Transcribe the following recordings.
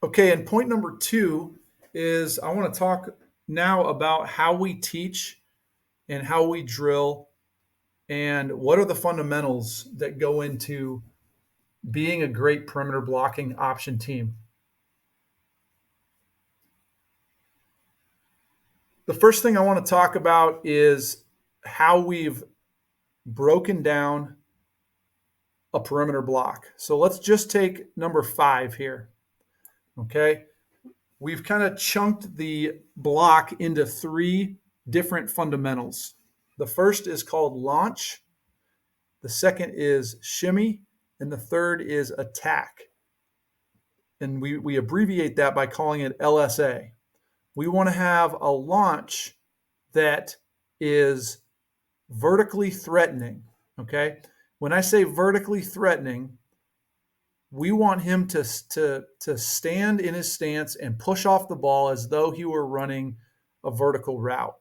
Okay, and point number two is I want to talk now about how we teach and how we drill and what are the fundamentals that go into being a great perimeter blocking option team. The first thing I want to talk about is how we've broken down a perimeter block. So let's just take number 5 here. Okay. We've kind of chunked the block into 3 different fundamentals. The first is called launch, the second is shimmy, and the third is attack. And we abbreviate that by calling it LSA. We want to have a launch that is vertically threatening. Okay. When I say vertically threatening, we want him to stand in his stance and push off the ball as though he were running a vertical route.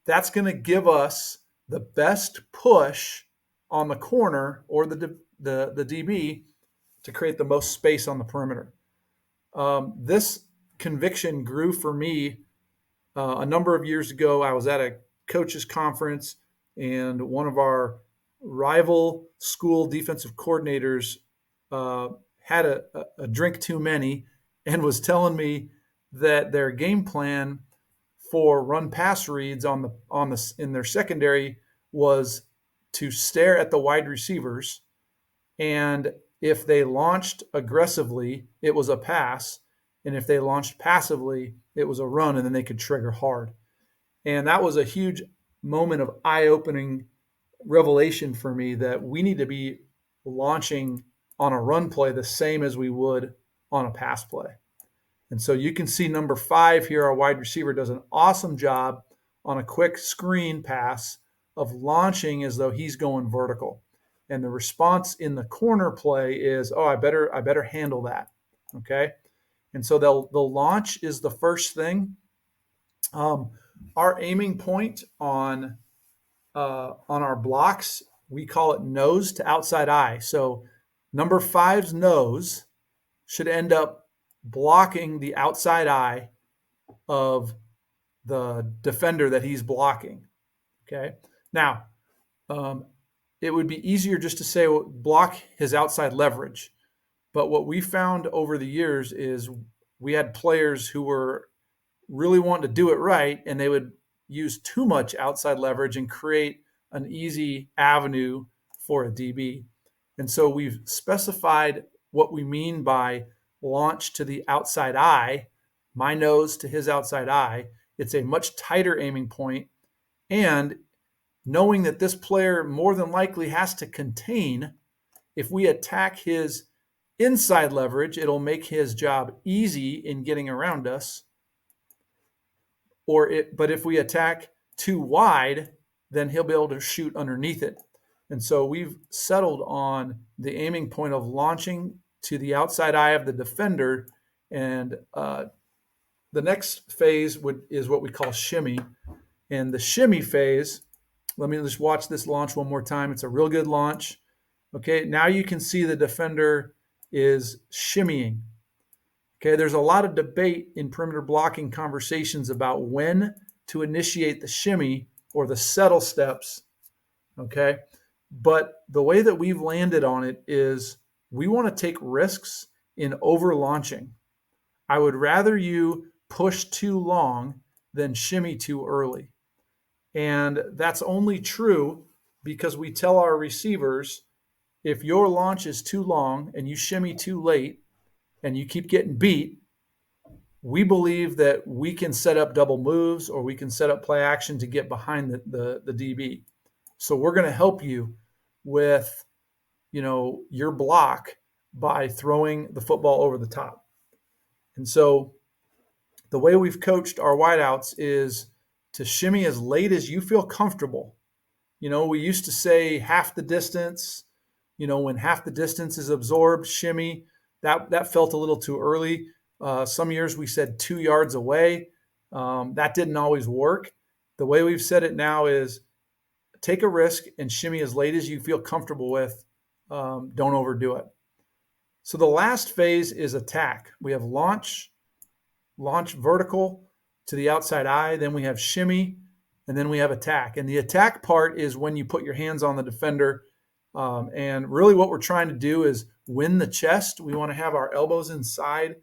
That's going to give us the best push on the corner or the DB to create the most space on the perimeter. This conviction grew for me a number of years ago. I was at a coaches conference, and one of our rival school defensive coordinators had a drink too many and was telling me that their game plan for run pass reads in their secondary was to stare at the wide receivers, and if they launched aggressively, it was a pass, and if they launched passively, it was a run, and then they could trigger hard. And that was a huge moment of eye-opening revelation for me that we need to be launching on a run play the same as we would on a pass play. And so you can see number 5 here, our wide receiver does an awesome job on a quick screen pass of launching as though he's going vertical. And the response in the corner play is, oh, I better handle that. Okay. And so the launch is the first thing. Our aiming point on our blocks, we call it nose to outside eye. So number 5's nose should end up blocking the outside eye of the defender that he's blocking. Okay. Now, it would be easier just to say block his outside leverage. But what we found over the years is we had players who were really wanting to do it right, and they would use too much outside leverage and create an easy avenue for a DB. And so we've specified what we mean by launch to the outside eye, my nose to his outside eye. It's a much tighter aiming point, and knowing that this player more than likely has to contain, if we attack his inside leverage, it'll make his job easy in getting around us. But if we attack too wide, then he'll be able to shoot underneath it. And so we've settled on the aiming point of launching to the outside eye of the defender. And the next phase is what we call shimmy. And the shimmy phase, let me just watch this launch one more time. It's a real good launch. Okay, now you can see the defender is shimmying. Okay, there's a lot of debate in perimeter blocking conversations about when to initiate the shimmy or the settle steps. Okay, but the way that we've landed on it is we want to take risks in over launching. I would rather you push too long than shimmy too early. And that's only true because we tell our receivers, if your launch is too long and you shimmy too late and you keep getting beat, we believe that we can set up double moves or we can set up play action to get behind the DB. So we're going to help you with, your block by throwing the football over the top. And so the way we've coached our wideouts is to shimmy as late as you feel comfortable. We used to say half the distance, when half the distance is absorbed, shimmy. That felt a little too early. Some years we said 2 yards away. That didn't always work. The way we've said it now is take a risk and shimmy as late as you feel comfortable with. Don't overdo it. So the last phase is attack. We have launch vertical to the outside eye, then we have shimmy, and then we have attack. And the attack part is when you put your hands on the defender. And really what we're trying to do is win the chest. We want to have our elbows inside.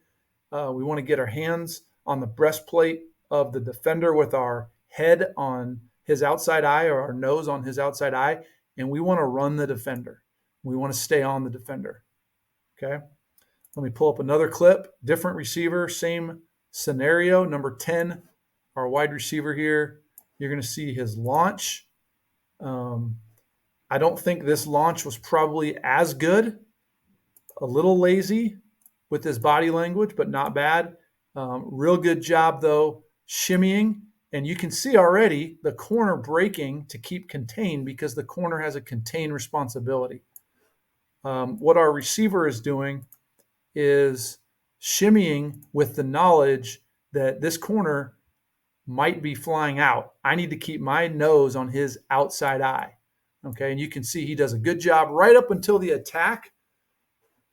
We want to get our hands on the breastplate of the defender with our head on his outside eye or our nose on his outside eye. And we want to run the defender. We want to stay on the defender. Okay. Let me pull up another clip. Different receiver, same scenario. Number 10, our wide receiver here. You're going to see his launch. I don't think this launch was probably as good. A little lazy with his body language, but not bad. Real good job, though, shimmying. And you can see already the corner breaking to keep contained because the corner has a contain responsibility. What our receiver is doing is shimmying with the knowledge that this corner might be flying out. I need to keep my nose on his outside eye. Okay, and you can see he does a good job right up until the attack.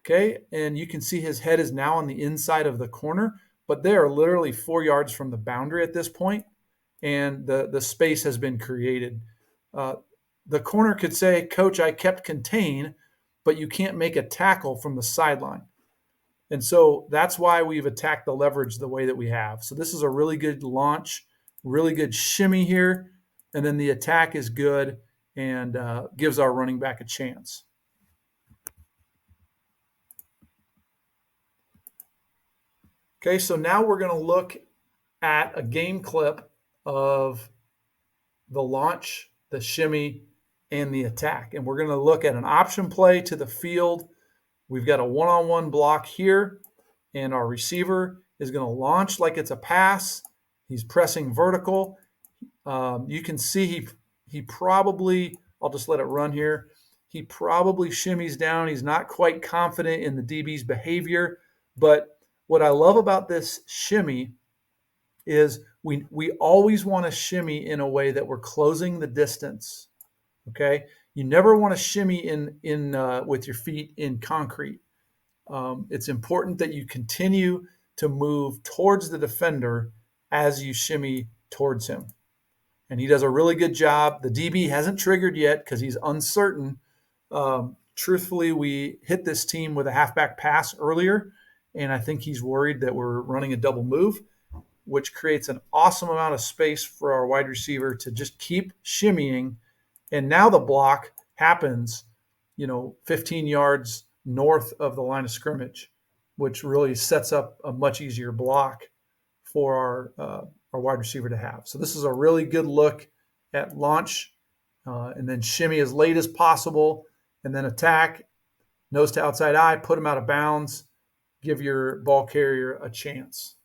Okay, and you can see his head is now on the inside of the corner, but they are literally 4 yards from the boundary at this point, and the space has been created. The corner could say, "Coach, I kept contain," but you can't make a tackle from the sideline. And so that's why we've attacked the leverage the way that we have. So this is a really good launch, really good shimmy here, and then the attack is good and gives our running back a chance. Okay, so now we're going to look at a game clip of the launch, the shimmy, and the attack. And we're going to look at an option play to the field. We've got a one-on-one block here, and our receiver is going to launch like it's a pass. He's pressing vertical. You can see he probably, I'll just let it run here. He probably shimmies down. He's not quite confident in the DB's behavior. But what I love about this shimmy is we always want to shimmy in a way that we're closing the distance. Okay, you never want to shimmy in with your feet in concrete. It's important that you continue to move towards the defender as you shimmy towards him. And he does a really good job. The DB hasn't triggered yet because he's uncertain. Truthfully, we hit this team with a halfback pass earlier, and I think he's worried that we're running a double move, which creates an awesome amount of space for our wide receiver to just keep shimmying. And now the block happens, 15 yards north of the line of scrimmage, which really sets up a much easier block for our wide receiver to have. So this is a really good look at launch, and then shimmy as late as possible, and then attack, nose to outside eye, put him out of bounds, give your ball carrier a chance.